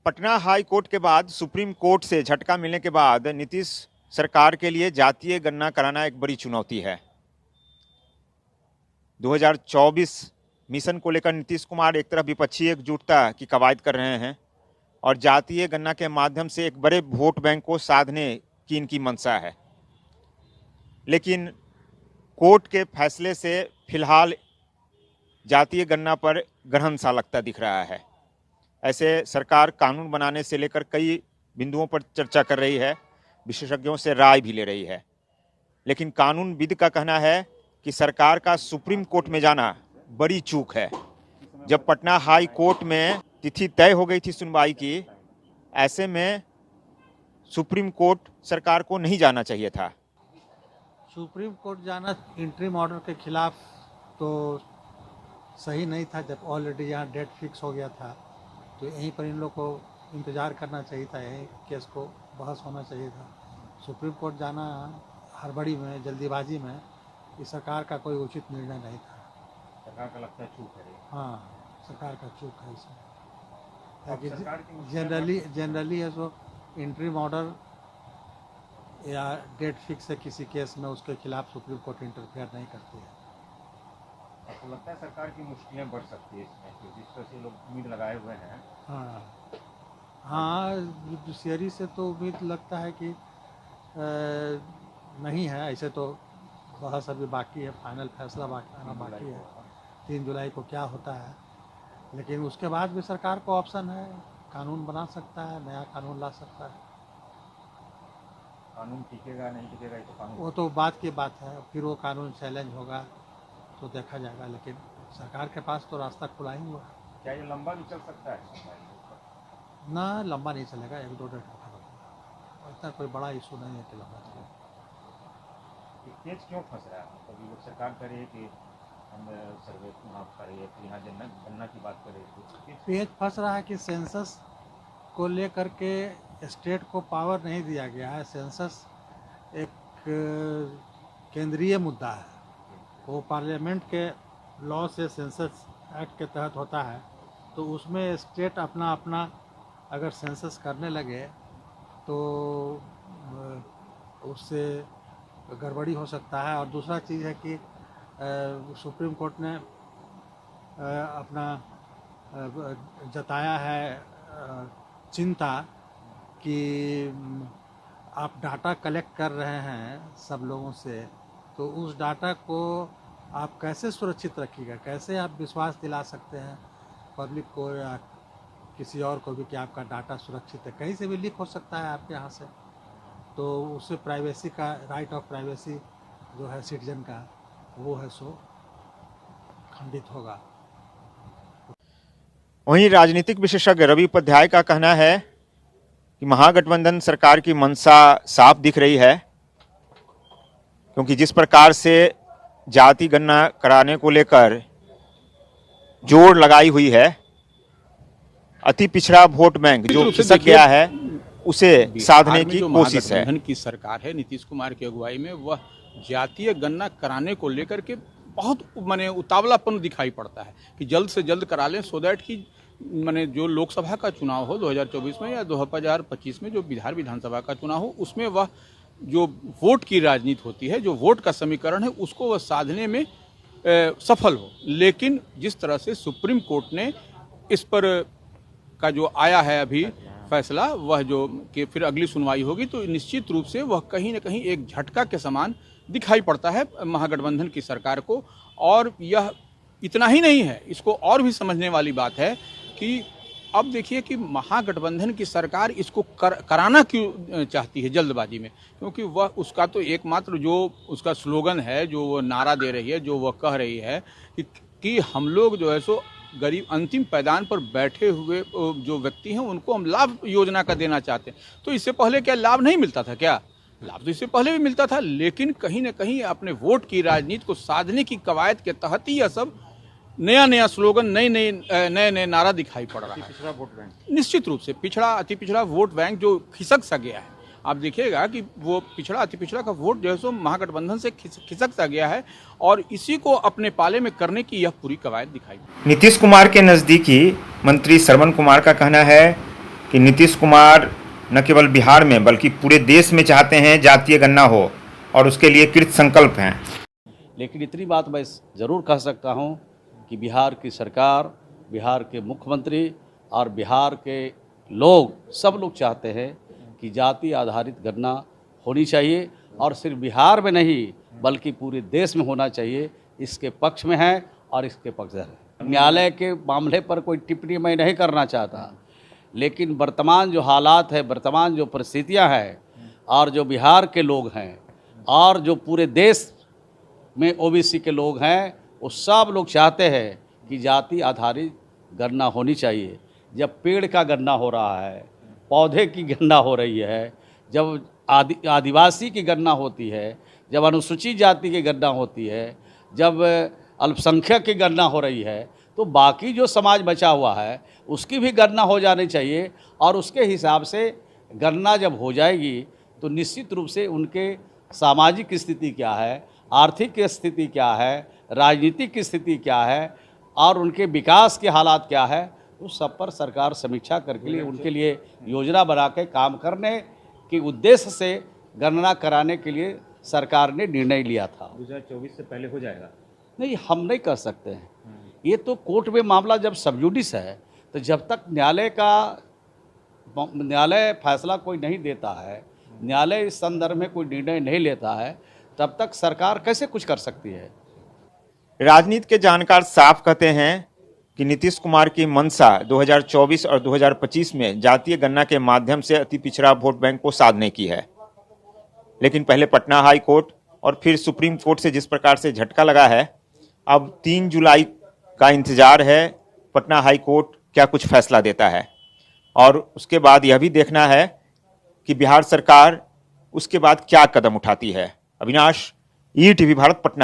Patna high court के बाद supreme court से झटका मिलने के बाद नीतीश सरकार के लिए जातीय गणना कराना एक बड़ी चुनौती है। 2024 मिशन को लेकर नीतीश कुमार एक तरफ विपक्षी एकजुटता की कवायद कर रहे हैं और जातीय गणना के माध्यम से एक बड़े वोट बैंक को साधने की इनकी मंशा है। लेकिन कोर्ट के फैसले से फिलहाल जातीय गणना पर ग्रहण सा लगता दिख रहा है। ऐसे सरकार कानून बनाने से लेकर कई बिंदुओं पर चर्चा कर रही है, विशेषज्ञों से राय भी ले रही है। लेकिन कानूनविद का कहना है कि सरकार का सुप्रीम कोर्ट में जाना बड़ी चूक है। जब पटना हाई कोर्ट में तिथि तय हो गई थी सुनवाई की, ऐसे में सुप्रीम कोर्ट सरकार को नहीं जाना चाहिए था। सुप्रीम कोर्ट जाना इंटरिम ऑर्डर के खिलाफ तो सही नहीं था। जब ऑलरेडी यहाँ डेट फिक्स हो गया था तो यहीं पर इन लोग को इंतज़ार करना चाहिए था, यहीं केस को बहस होना चाहिए था। सुप्रीम कोर्ट जाना हड़बड़ी में, जल्दीबाजी में, इस सरकार का कोई उचित निर्णय नहीं था। सरकार का लगता है चूक है। हाँ, सरकार का चूक है इसमें। जनरली है सो इंटरिम ऑर्डर या डेट फिक्स है किसी केस में, उसके खिलाफ सुप्रीम कोर्ट इंटरफेयर नहीं करती है। आपको लगता है सरकार की मुश्किलें बढ़ सकती है इसमें, क्योंकि जिस तरह से लोग उम्मीद लगाए हुए हैं। हाँ, जुडिशरी से तो उम्मीद लगता है कि नहीं है। ऐसे तो बहस अभी बाकी है, फाइनल फैसला आना बाकी है। 3 जुलाई को क्या होता है, लेकिन उसके बाद भी सरकार को ऑप्शन है, कानून बना सकता है, नया कानून ला सकता है। कानून टिकेगा नहीं टिकेगा तो कानून, वो तो बात की बात है, फिर वो कानून चैलेंज होगा तो देखा जाएगा। लेकिन सरकार के पास तो रास्ता खुला ही हुआ है। क्या ये लंबा भी चल सकता है? ना, लंबा नहीं चलेगा, 1-2 डेट खत्म होगा। इतना कोई बड़ा इशू नहीं है कि लंबा चलेगा। केस क्यों फंस रहा है? कभी लोग सरकार कह रही है कि हम सर्वे माफ कर रही है, फिर यहाँ गणना की बात कर रही है। पेज फंस रहा है कि सेंसस को लेकर के स्टेट को पावर नहीं दिया गया है। सेंसस एक केंद्रीय मुद्दा है, वो पार्लियामेंट के लॉ से सेंसस एक्ट के तहत होता है। तो उसमें स्टेट अपना अपना अगर सेंसस करने लगे तो उससे गड़बड़ी हो सकता है। और दूसरा चीज़ है कि सुप्रीम कोर्ट ने अपना जताया है चिंता कि आप डाटा कलेक्ट कर रहे हैं सब लोगों से, तो उस डाटा को आप कैसे सुरक्षित रखिएगा, कैसे आप विश्वास दिला सकते हैं पब्लिक को या किसी और को भी कि आपका डाटा सुरक्षित है। कहीं से भी लीक हो सकता है आपके यहाँ से, तो उससे प्राइवेसी का, राइट ऑफ प्राइवेसी जो है सिटीजन का, वो है सो खंडित होगा। वहीं राजनीतिक विशेषज्ञ रवि उपाध्याय का कहना है कि महागठबंधन सरकार की मंशा साफ दिख रही है, क्योंकि जिस प्रकार से जाति गणना कराने को लेकर जोर लगाई हुई है, अति पिछड़ा वोट बैंक जो खिसक गया है उसे साधने की कोशिश है। महागठबंधन की सरकार है नीतीश कुमार की अगुवाई में, वह जातीय गणना कराने को लेकर के बहुत उतावलापन दिखाई पड़ता है कि जल्द से जल्द करा लें, सो दैट कि जो लोकसभा का चुनाव हो 2024 में या 2025 में जो बिहार विधानसभा का चुनाव हो, उसमें वह जो वोट की राजनीति होती है, जो वोट का समीकरण है, उसको वह साधने में सफल हो। लेकिन जिस तरह से सुप्रीम कोर्ट ने इस पर का जो आया है अभी फैसला, वह जो कि फिर अगली सुनवाई होगी, तो निश्चित रूप से वह कहीं न कहीं एक झटका के समान दिखाई पड़ता है महागठबंधन की सरकार को। और यह इतना ही नहीं है, इसको और भी समझने वाली बात है कि अब देखिए कि महागठबंधन की सरकार इसको कराना क्यों चाहती है जल्दबाजी में, क्योंकि वह उसका तो एकमात्र जो उसका स्लोगन है, जो वो नारा दे रही है, जो वह कह रही है कि हम लोग जो है सो गरीब अंतिम पैदान पर बैठे हुए जो व्यक्ति हैं उनको हम लाभ योजना का देना चाहते हैं। तो इससे पहले क्या लाभ नहीं मिलता था? क्या लाभ तो इससे पहले भी मिलता था, लेकिन कहीं न कहीं अपने वोट की राजनीति को साधने की कवायद के तहत ही यह सब नया स्लोगन, नए नारा दिखाई पड़ रहा है। पिछड़ा वोट बैंक, निश्चित रूप से अति पिछड़ा वोट बैंक जो खिसक सा गया है। आप देखिएगा कि वो अति पिछड़ा का वोट जो है सो महागठबंधन से खिसक सा गया है, और इसी को अपने पाले में करने की यह पूरी कवायद दिखाई। नीतीश कुमार के नजदीकी मंत्री श्रवण कुमार का कहना है कि नीतीश कुमार न केवल बिहार में बल्कि पूरे देश में चाहते हैं जातीय गणना हो और उसके लिए कृत संकल्प हैं। लेकिन इतनी बात मैं ज़रूर कह सकता हूं कि बिहार की सरकार, बिहार के मुख्यमंत्री और बिहार के लोग, सब लोग चाहते हैं कि जाति आधारित गणना होनी चाहिए और सिर्फ बिहार में नहीं बल्कि पूरे देश में होना चाहिए। इसके पक्ष में है और इसके पक्ष है। न्यायालय के मामले पर कोई टिप्पणी मैं नहीं करना चाहता, लेकिन वर्तमान जो हालात है, वर्तमान जो परिस्थितियां हैं और जो बिहार के लोग हैं और जो पूरे देश में ओबीसी के लोग हैं, वो सब लोग चाहते हैं कि जाति आधारित गणना होनी चाहिए। जब पेड़ का गणना हो रहा है, पौधे की गणना हो रही है, जब आदिवासी की गणना होती है, जब अनुसूचित जाति की गणना होती है, जब अल्पसंख्यक की गणना हो रही है, तो बाकी जो समाज बचा हुआ है उसकी भी गणना हो जानी चाहिए। और उसके हिसाब से गणना जब हो जाएगी तो निश्चित रूप से उनके सामाजिक स्थिति क्या है, आर्थिक स्थिति क्या है, राजनीतिक स्थिति क्या है और उनके विकास के हालात क्या है, उस सब पर सरकार समीक्षा करके लिए उनके लिए योजना बना के काम करने के उद्देश्य से गणना कराने के लिए सरकार ने निर्णय लिया था। 2024 से पहले हो जाएगा? नहीं, हम नहीं कर सकते हैं। ये तो कोर्ट में मामला जब सबजुडिस है, तो जब तक न्यायालय फैसला कोई नहीं देता है, न्यायालय इस संदर्भ में कोई निर्णय नहीं लेता है, तब तक सरकार कैसे कुछ कर सकती है। राजनीति के जानकार साफ कहते हैं कि नीतीश कुमार की मंशा 2024 और 2025 में जातीय गणना के माध्यम से अति पिछड़ा वोट बैंक को साधने की है। लेकिन पहले पटना हाई कोर्ट और फिर सुप्रीम कोर्ट से जिस प्रकार से झटका लगा है, अब 3 जुलाई का इंतजार है पटना हाई कोर्ट क्या कुछ फैसला देता है। और उसके बाद यह भी देखना है कि बिहार सरकार उसके बाद क्या कदम उठाती है। अविनाश, ईटीवी भारत, पटना।